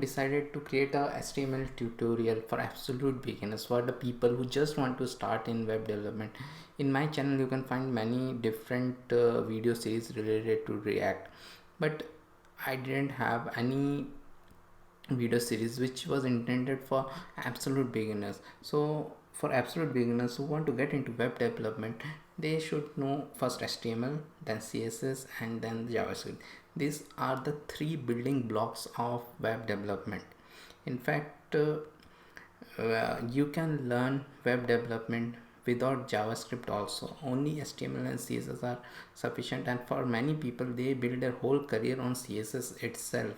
decided to create a HTML tutorial for absolute beginners, for the people who just want to start in web development. In my channel you can find many different video series related to React, but I didn't have any video series which was intended for absolute beginners. So for absolute beginners who want to get into web development, they should know first HTML, then CSS, and then JavaScript. These are the three building blocks of web development. In fact, you can learn web development without JavaScript also. Only HTML and CSS are sufficient, and for many people they build their whole career on CSS itself,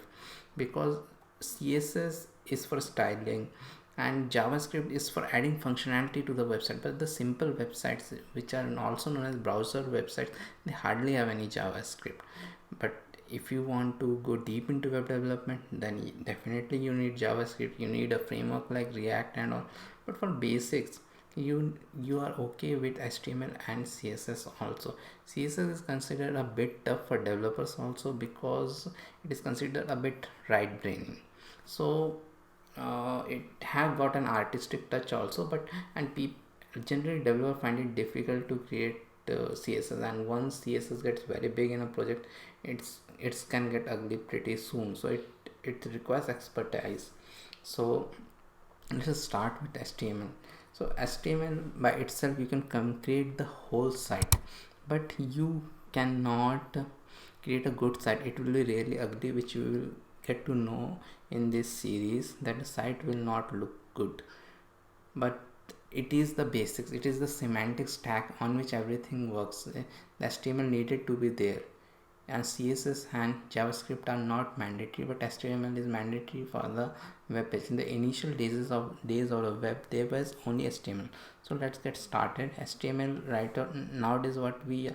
because CSS is for styling and JavaScript is for adding functionality to the website. But the simple websites, which are also known as browser websites, they hardly have any JavaScript. But if you want to go deep into web development, then definitely you need JavaScript, you need a framework like React and all. But for basics, you are okay with HTML and CSS also. CSS is considered a bit tough for developers also, because it is considered a bit right brainy. So it have got an artistic touch also, but and people generally developers find it difficult to create CSS, and once CSS gets very big in a project, it can get ugly pretty soon. So it requires expertise. So let's start with HTML. So HTML by itself, you can create the whole site, but you cannot create a good site. It will be really ugly, which you will get to know in this series, that the site will not look good. But it is the basics, it is the semantic stack on which everything works. The HTML needed to be there, and CSS and JavaScript are not mandatory, but HTML is mandatory for the web page. In the initial days of the web, there was only HTML. So let's get started. HTML writer nowadays what we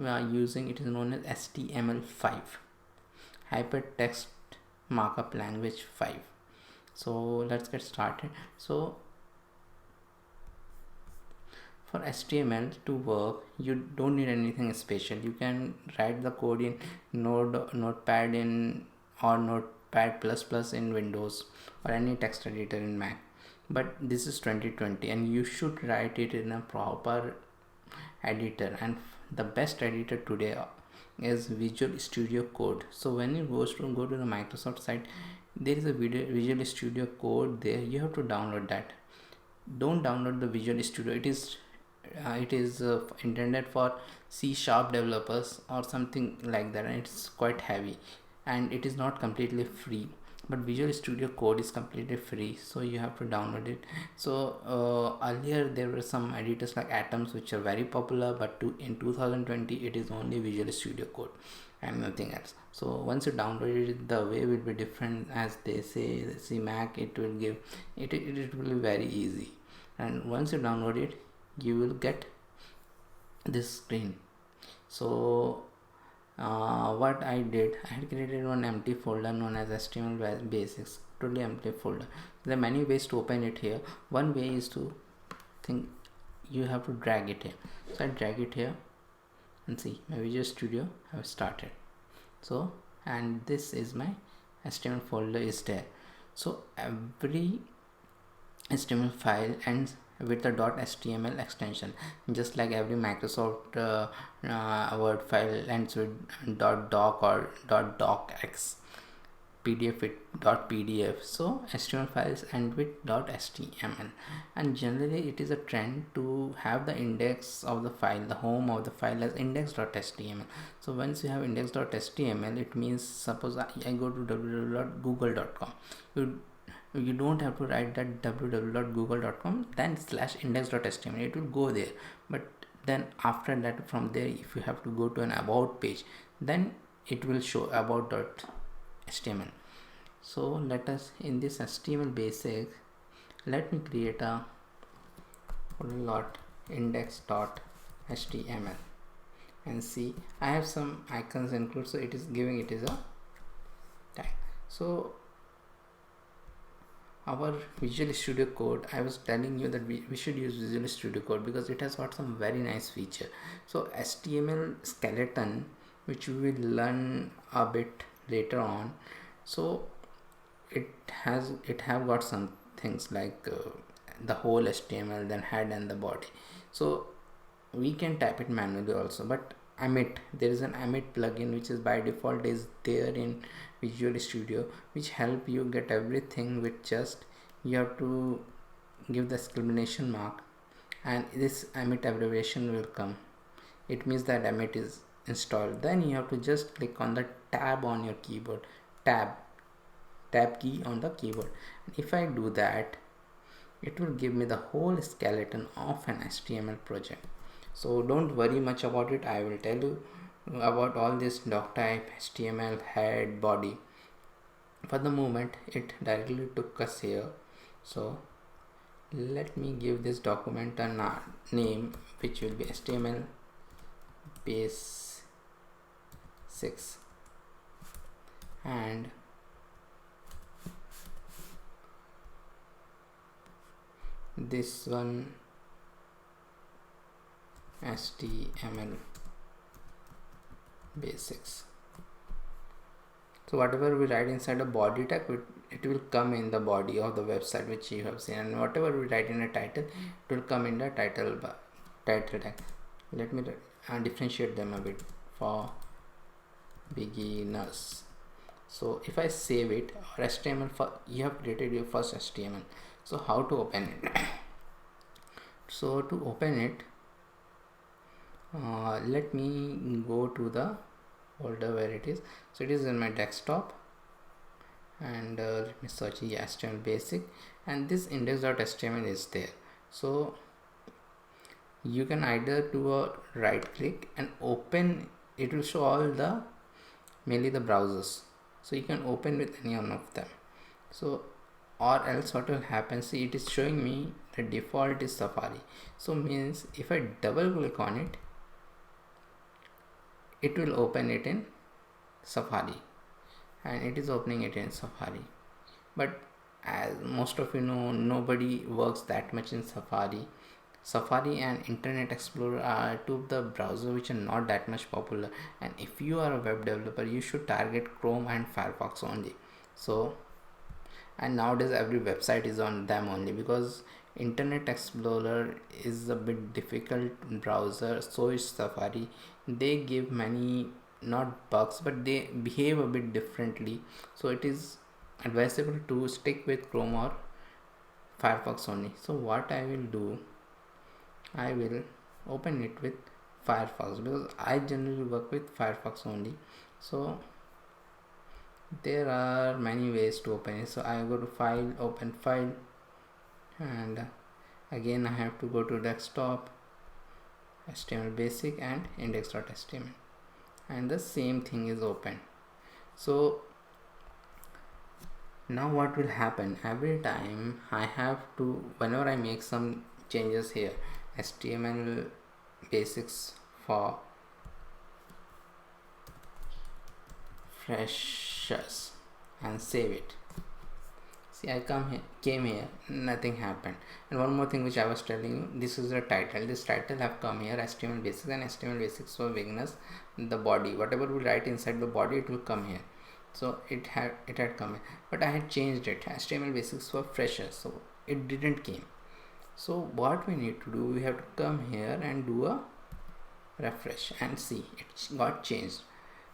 are using, it is known as HTML5, Hypertext Markup Language 5. So let's get started. So for HTML to work, you don't need anything special. You can write the code in Notepad or Notepad plus in Windows, or any text editor in Mac. But this is 2020 and you should write it in a proper editor, and the best editor today is Visual Studio Code. So when you go to the Microsoft site, there is a Visual Studio Code there. You have to download that. Don't download the Visual Studio. It is intended for C# developers or something like that, and it's quite heavy, and it is not completely free. But Visual Studio Code is completely free, so you have to download it. So earlier there were some editors like Atoms, which are very popular, but in 2020 it is only Visual Studio Code and nothing else. So once you download it, the way will be different. As they say, Mac, it will give it will be very easy. And once you download it, you will get this screen. So what I did, I had created one empty folder known as HTML basics, totally empty folder. There are many ways to open it here. One way is to you have to drag it here. So I drag it here and see my Visual Studio have started. So, and this is my HTML folder is there. So every HTML file ends with a .html extension, just like every Microsoft Word file ends with .doc or .docx, PDF with .pdf. So HTML files end with .html, and generally it is a trend to have the index of the file, the home of the file, as index.html. So once you have index.html, it means, suppose I go to www.google.com, you don't have to write that www.google.com then /index.html, it will go there. But then after that, from there, if you have to go to an about page, then it will show about.html. So let us, in this HTML basics, let me create a index.html, and see, I have some icons included, so it is giving it is a tag. So our Visual Studio Code, I was telling you that we should use Visual Studio Code because it has got some very nice feature. So HTML skeleton, which we will learn a bit later on. So it have got some things like the whole HTML, then head and the body. So we can type it manually also, but Emmet, there is an Emmet plugin which is by default is there in Visual Studio, which help you get everything with just you have to give the exclamation mark and this Emmet abbreviation will come. It means that Emmet is installed. Then you have to just click on the tab on your keyboard, tab key on the keyboard. If I do that, it will give me the whole skeleton of an HTML project. So don't worry much about it. I will tell you about all this doc type, HTML, head, body. For the moment, it directly took us here. So let me give this document a name, which will be HTML base 6, and this one HTML basics. So whatever we write inside a body tag, it will come in the body of the website which you have seen, and whatever we write in a title, it will come in the title tag. Let me differentiate them a bit for beginners. So if I save it, or HTML, you have created your first HTML. So how to open it? So to open it, let me go to the folder where it is. So it is in my desktop, and let me search HTML basic, and this index.html is there. So you can either do a right click and open, it will show all the mainly the browsers, so you can open with any one of them. So or else what will happen, see it is showing me the default is Safari, so means if I double click on it, it will open it in Safari, and it is opening it in Safari. But as most of you know, nobody works that much in Safari. Safari and Internet Explorer are two of the browsers which are not that much popular, and if you are a web developer, you should target Chrome and Firefox only. So, and nowadays every website is on them only, because Internet Explorer is a bit difficult browser, so is Safari. They give many not bugs, but they behave a bit differently, so it is advisable to stick with Chrome or Firefox only. So what I will do, I will open it with Firefox, because I generally work with Firefox only. So there are many ways to open it. So I go to file, open file, and again I have to go to desktop, HTML basic and index.html, and the same thing is open. So now what will happen, every time I have to, whenever I make some changes here, HTML basics for freshers, and save it. See, I came here, nothing happened. And one more thing which I was telling you, this is the title. This title have come here, HTML basics, and HTML basics for beginners. The body, whatever we write inside the body, it will come here. So it had come here, but I had changed it, HTML basics for freshers, so it didn't came. So what we need to do, we have to come here and do a refresh and see it got changed.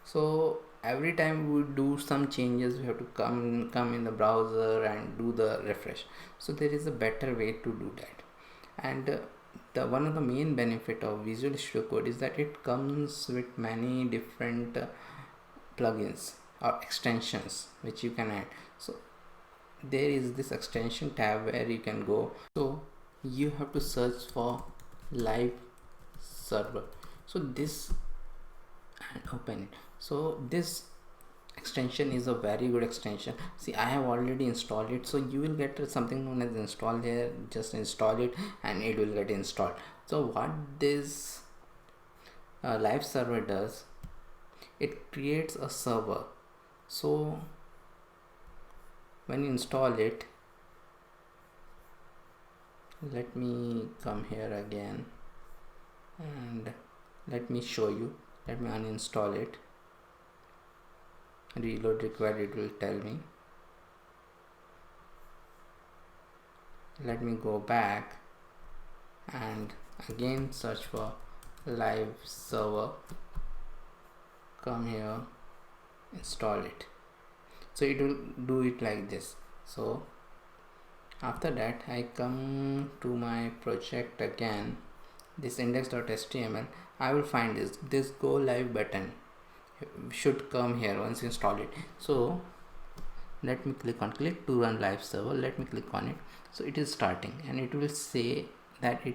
So every time we do some changes, we have to come in the browser and do the refresh. So there is a better way to do that. And the one of the main benefit of Visual Studio Code is that it comes with many different plugins or extensions which you can add. So there is this extension tab where you can go. So you have to search for live server. So this, and open it. So this extension is a very good extension. See, I have already installed it, so you will get something known as install here. Just install it and it will get installed. So what this live server does, it creates a server. So when you install it, let me come here again and let me show you. Let me uninstall it, reload required, it will tell me. let me go back and again search for live server, come here, install it. So it will do it like this. So after that I come to my project again, this index.html. I will find this go live button should come here once you install it. So let me click to run live server. Let me click on it. So it is starting and it will say that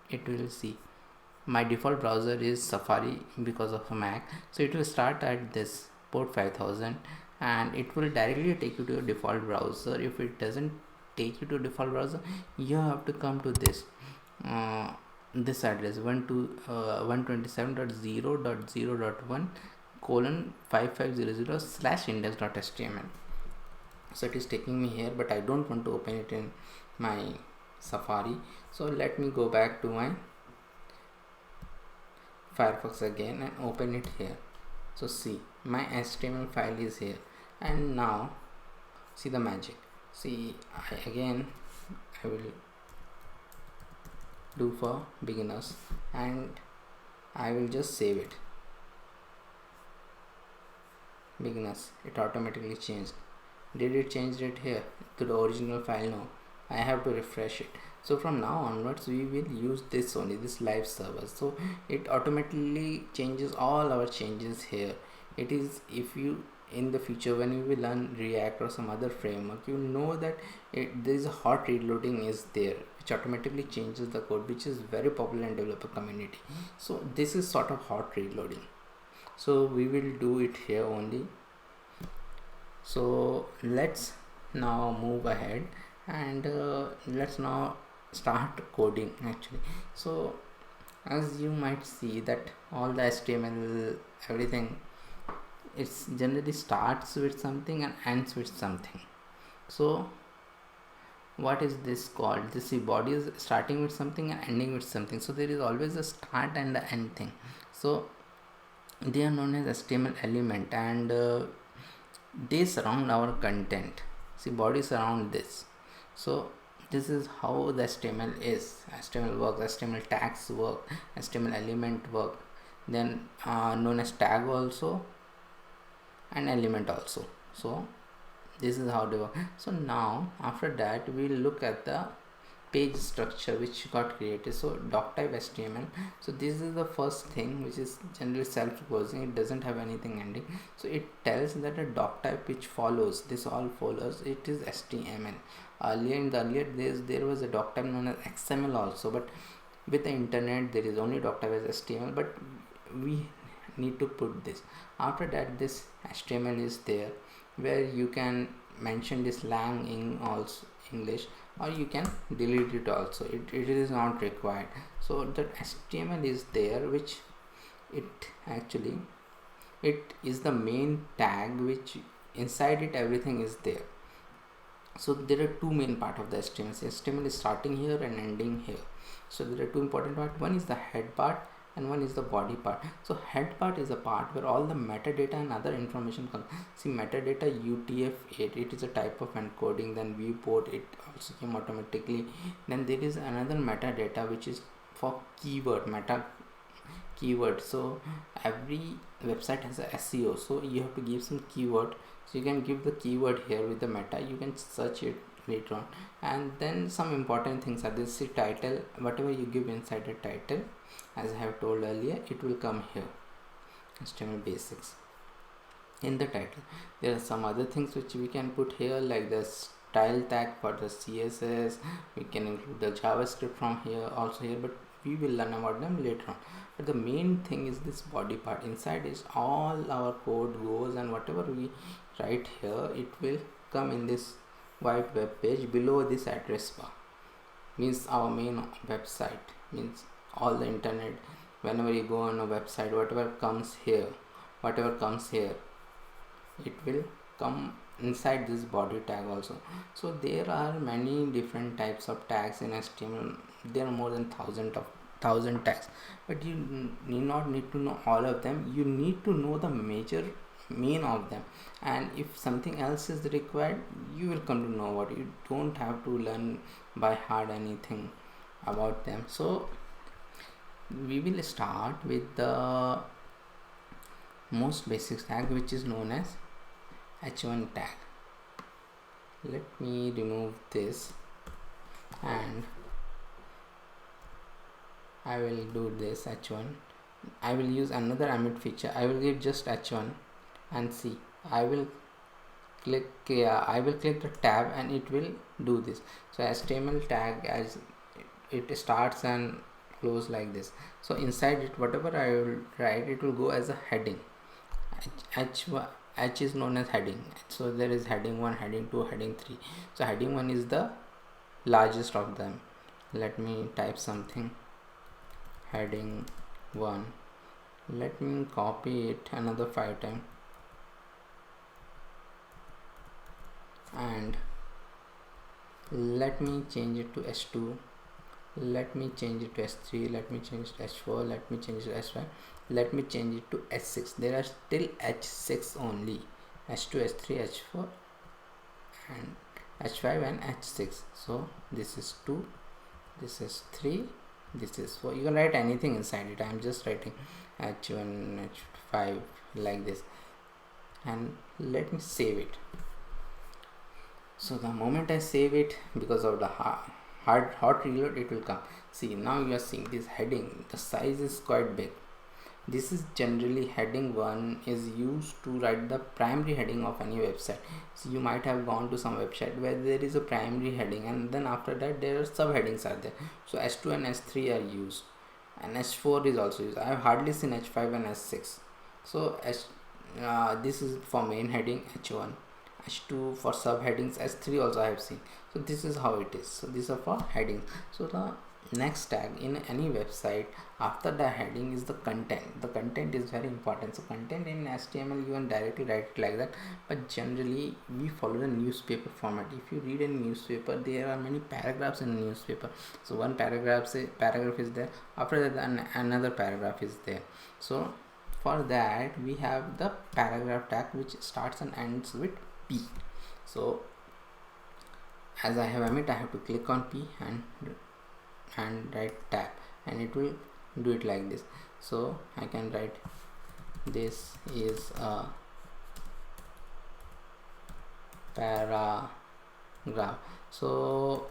it will see my default browser is Safari because of a Mac. So it will start at this port 5000 and it will directly take you to your default browser. If it doesn't take you to default browser, you have to come to this this address 127.0.0.1:5500/index.html. So it is taking me here, but I don't want to open it in my Safari. So let me go back to my Firefox again and open it here. So see, my HTML file is here, and now see the magic. See, I will do for beginners and I will just save it. Beginners, it automatically changed. Did it change it here to the original file? No, I have to refresh it. So from now onwards we will use this only, this live server. So it automatically changes all our changes here. It is, if you in the future when you will learn React or some other framework, you know that there is a hot reloading is there, which automatically changes the code, which is very popular in developer community. So this is sort of hot reloading. So we will do it here only. So let's now move ahead and let's now start coding actually. So as you might see that all the HTML, everything, it's generally starts with something and ends with something. So what is this called? This body is starting with something and ending with something. So there is always a start and the end thing. So they are known as HTML element, and they surround our content. See, body surround this. So this is how the HTML is. HTML works, HTML tags work, HTML element work, then known as tag also and element also. So this is how they work. So now after that we'll look at the page structure which got created. So doc type HTML. So this is the first thing, which is generally self-closing. It doesn't have anything ending. So it tells that a doc type which follows this all follows, it is HTML. Earlier in the earlier days there was a doc type known as XML also, but with the internet there is only doc type as HTML, but we need to put this. After that this HTML is there where you can mention this lang in also English, or you can delete it also. It is not required. So that HTML is there, which it actually it is the main tag, which inside it everything is there. So there are two main part of the HTML. HTML is starting here and ending here. So there are two important part. One is the head part and one is the body part. So head part is a part where all the metadata and other information comes. See, metadata UTF-8, it is a type of encoding. Then viewport, it also came automatically. Then there is another metadata which is for keyword, meta keyword. So every website has a SEO, so you have to give some keyword. So you can give the keyword here with the meta, you can search it later on. And then some important things are this. See, title, whatever you give inside the title, as I have told earlier, it will come here. HTML basics. In the title there are some other things which we can put here, like the style tag for the CSS. We can include the JavaScript from here also here, but we will learn about them later on. But the main thing is this body part. Inside is all our code goes, and whatever we write here, it will come in this white web page below this address bar. Means our main website, means all the internet. Whenever you go on a website, whatever comes here, it will come inside this body tag also. So there are many different types of tags in HTML. There are more than thousand tags, but you need not need to know all of them. You need to know the major main of them, and if something else is required, you will come to know what. You don't have to learn by heart anything about them. So we will start with the most basic tag, which is known as h1 tag. Let me remove this and I will do this h1. I will use another Emmet feature. I will give just h1 and see. I will click the tab and it will do this. So HTML tag, as it starts and close like this. So inside it, whatever I will write, it will go as a heading. H is known as heading. So there is heading 1, heading 2, heading 3. So heading 1 is the largest of them. Let me type something, heading 1. Let me copy it another 5 times and let me change it to h2. Let me change it to h3. Let me change it to h4. Let me change it to h5. Let me change it to h6. There are still h6 only, h2, h3, h4 and h5 and h6. So this is 2, this is 3, this is 4. You can write anything inside it. I am just writing h1, h5 like this, and let me save it. So the moment I save it, because of the hot reload, it will come. See, now you are seeing this heading, the size is quite big. This is generally heading 1 is used to write the primary heading of any website. So you might have gone to some website where there is a primary heading, and then after that there are subheadings are there. So h2 and h3 are used, and h4 is also used. I have hardly seen h5 and h6. So this is for main heading, h1, h2 for subheadings, h3 also I have seen. So this is how it is. So these are for headings. So the next tag in any website after the heading is the content. The content is very important. So content in HTML, you can directly write it like that, but generally we follow the newspaper format. If you read a newspaper, there are many paragraphs in a newspaper. So one paragraph is there, after that another paragraph is there. So for that we have the paragraph tag, which starts and ends with P. So as I have Emmet, I have to click on P and write tab, and it will do it like this. So I can write, this is a paragraph. So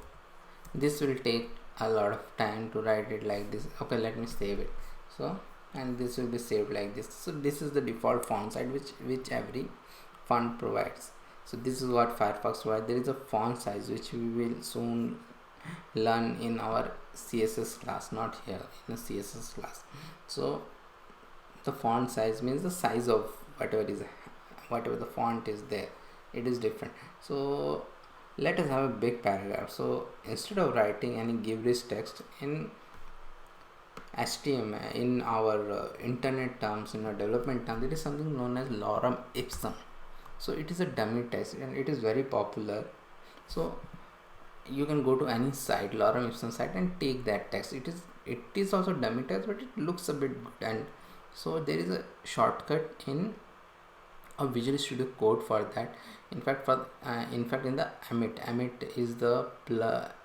this will take a lot of time to write it like this. Okay, let me save it. So, and this will be saved like this. So this is the default font size which every font provides. So this is what Firefox provides. There is a font size which we will soon learn in our CSS class, not here, in a CSS class. So the font size means the size of whatever the font is there, it is different. So let us have a big paragraph. So instead of writing any gibberish text in HTML, in our internet terms, in our development terms, there is something known as lorem ipsum. So it is a dummy text and it is very popular. So you can go to any site, lorem ipsum site, and take that text. It is also dummy text, but it looks a bit good. And so there is a shortcut in a Visual Studio Code for that. In fact in the Emmet is the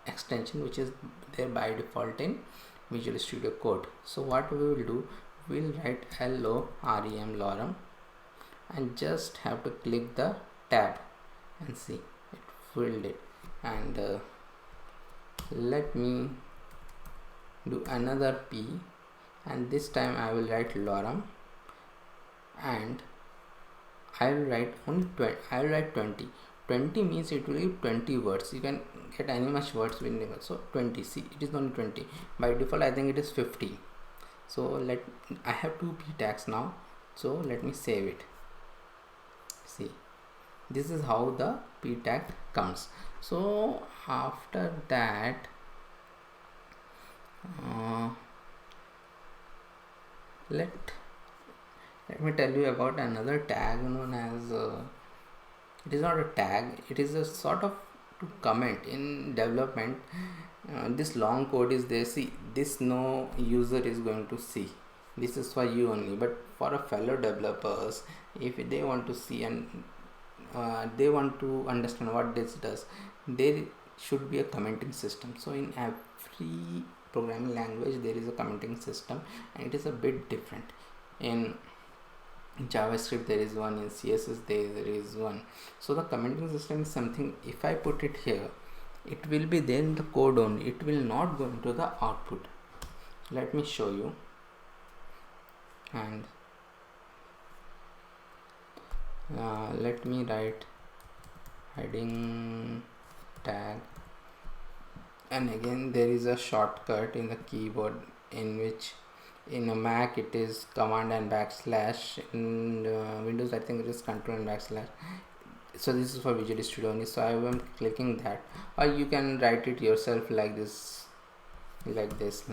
extension which is there by default in Visual Studio Code. So what we will do, we will write lorem and just have to click the tab and see it filled it. And let me do another P, and this time I will write lorem, and I will write only 20. I will write 20. 20 means it will give 20 words. You can get any much words within it. So 20. See, it is only 20. By default, I think it is 50. So I have 2 P tags now. So let me save it. See, this is how the P tag comes. So after that, let me tell you about another tag known as it is not a tag, it is a sort of to comment in development. This long code is there. See, this no user is going to see. This is for you only, but for a fellow developers, if they want to see and they want to understand what this does, there should be a commenting system. So in every programming language there is a commenting system, and it is a bit different. In JavaScript there is one, in CSS there is one. So the commenting system is something, if I put it here, it will be there in the code only, it will not go into the output. Let me show you. And let me write heading tag, and again there is a shortcut in the keyboard, in which in a Mac it is command and backslash, in Windows I think it is control and backslash. So this is for Visual Studio only, so I am clicking that, or you can write it yourself like this, like this,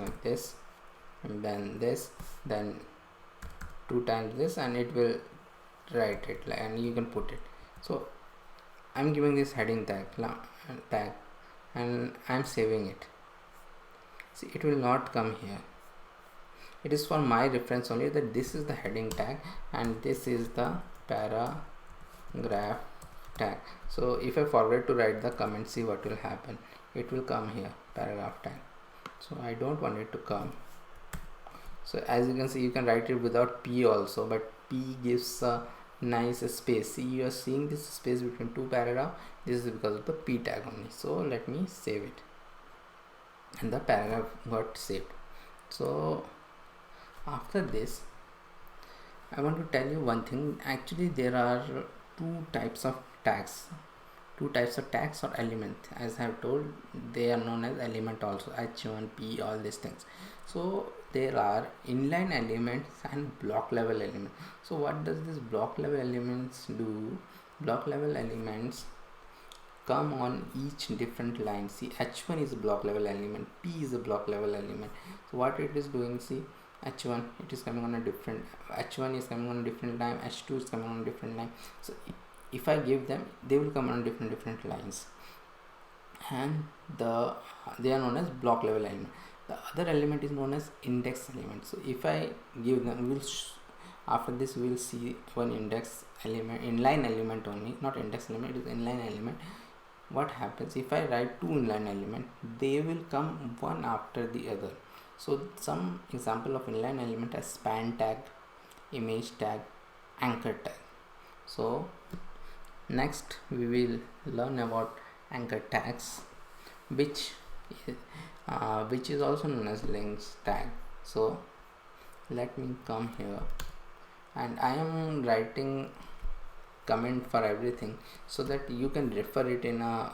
and then this, then 2 times this, and it will write it, and you can put it. So I'm giving this heading tag, and I'm saving it. See, it will not come here. It is for my reference only, that this is the heading tag and this is the paragraph tag. So if I forget to write the comment, see what will happen. It will come here, paragraph tag. So I don't want it to come. So as you can see, you can write it without P also, but P gives a nice space. See, you are seeing this space between 2 paragraphs. This is because of the P tag only. So let me save it, and the paragraph got saved. So after this, I want to tell you one thing. Actually there are two types of tags or element. As I have told, they are known as element also, H1, P, all these things. So there are inline elements and block level elements. So what does this block level elements do? Block level elements come on each different line. See, H1 is a block level element, P is a block level element. So what it is doing, see, H1 it is coming on a different, H1 is coming on a different line, H2 is coming on a different line. So if I give them, they will come on different lines, and they are known as block level element. The other element is known as index element. So if I give them, after this we will see one index element, inline element only, not index element, it is inline element. What happens if I write 2 inline element, they will come one after the other. So some example of inline element as span tag, image tag, anchor tag. So next we will learn about anchor tags, which is also known as links tag. So let me come here, and I am writing comment for everything so that you can refer it in a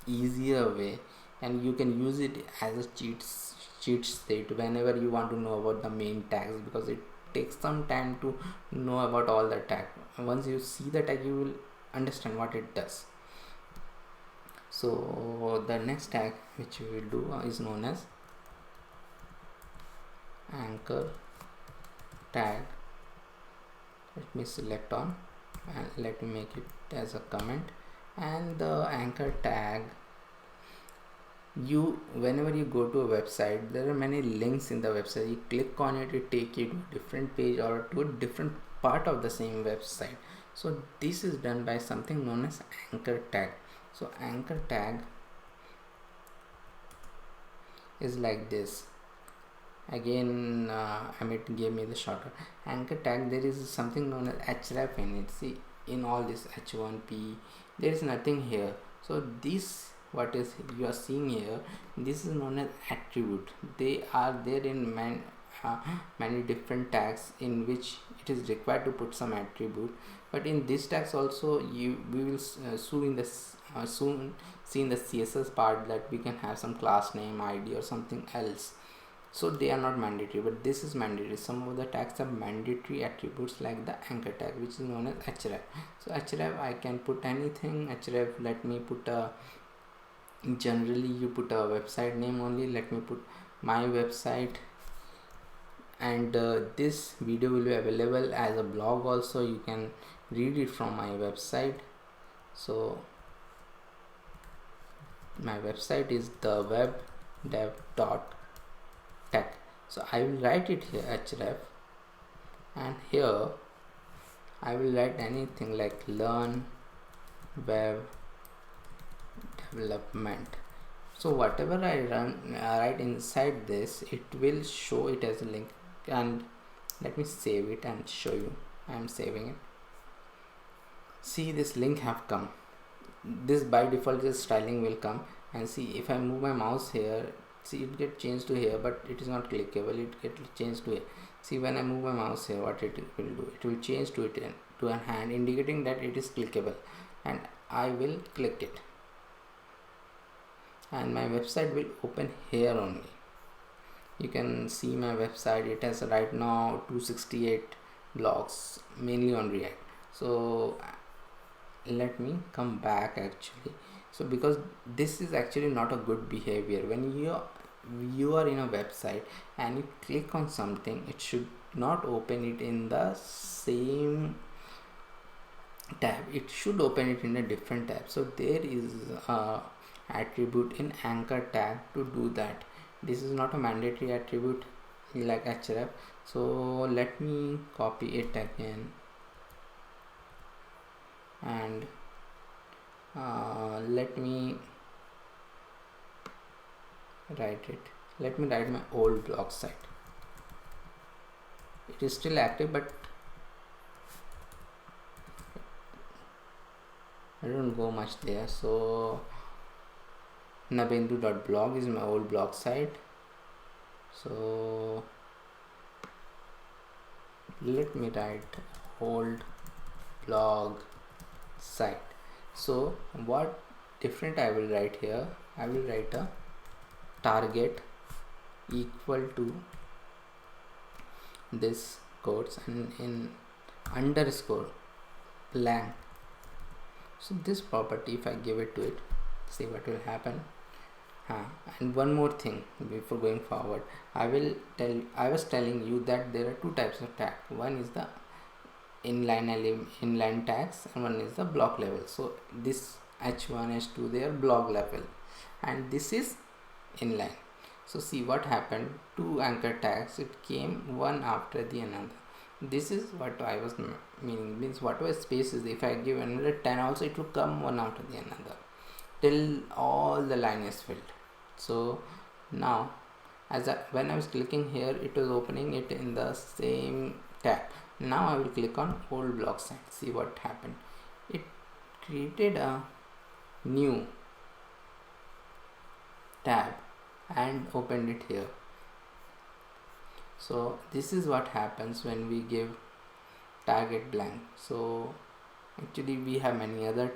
easier way, and you can use it as a cheat sheet whenever you want to know about the main tags, because it takes some time to know about all the tag. Once you see the tag, you will understand what it does. So the next tag which we will do is known as anchor tag. Let me select on, and let me make it as a comment. And the anchor tag, whenever you go to a website, there are many links in the website. You click on it, it take you to a different page or to a different part of the same website. So this is done by something known as anchor tag. So anchor tag is like this. Again, Amit gave me the shortcut. Anchor tag, there is something known as href in it. See, in all this H1P, there is nothing here. So this, what is you are seeing here, this is known as attribute. They are there in many different tags in which it is required to put some attribute. But in this tags also, we will soon see in the CSS part that we can have some class name, ID, or something else. So they are not mandatory, but this is mandatory. Some of the tags are mandatory attributes, like the anchor tag, which is known as href. So href, I can put anything. Href, let me put a, generally you put a website name only. Let me put my website, and this video will be available as a blog also. You can read it from my website. So my website is thewebdev.tech. So I will write it here href, and here I will write anything like learn web development. So whatever I write inside this, it will show it as a link. And let me save it and show you. I am saving it. See, this link have come. This by default this styling will come, and see if I move my mouse here, see it get changed to here, but it is not clickable, it get changed to here. See, when I move my mouse here, what it will do, it will change to it to a hand, indicating that it is clickable, and I will click it and my website will open here only. You can see my website. It has right now 268 blogs, mainly on React. So let me come back actually. So because this is actually not a good behavior, when you are in a website and you click on something, it should not open it in the same tab, it should open it in a different tab. So there is a attribute in anchor tag to do that. This is not a mandatory attribute like href. So let me copy it again and let me write it. Let me write my old blog site. It is still active, but I don't go much there. So nabendu.blog is my old blog site. So let me write old blog site. So what different I will write here, I will write a target equal to this quotes and in underscore blank. So this property, if I give it to it, see what will happen. And one more thing before going forward, I was telling you that there are two types of tag. One is the inline tags and one is the block level. So this h1 h2 they are block level and this is inline. So see what happened, two anchor tags, it came one after the another. This is what I was meaning, means whatever spaces, if I give another 10 also, it will come one after the another till all the line is filled. So now when I was clicking here, it was opening it in the same tab. Now I will click on old blog site. See what happened, it created a new tab and opened it here. So this is what happens when we give target blank. So actually we have many other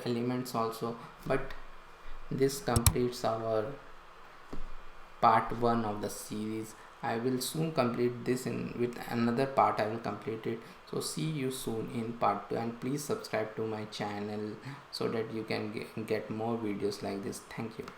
elements also, but this completes our part 1 of the series. I will soon complete this with another part. I will complete it. So see you soon in part 2, and please subscribe to my channel so that you can get more videos like this. Thank you.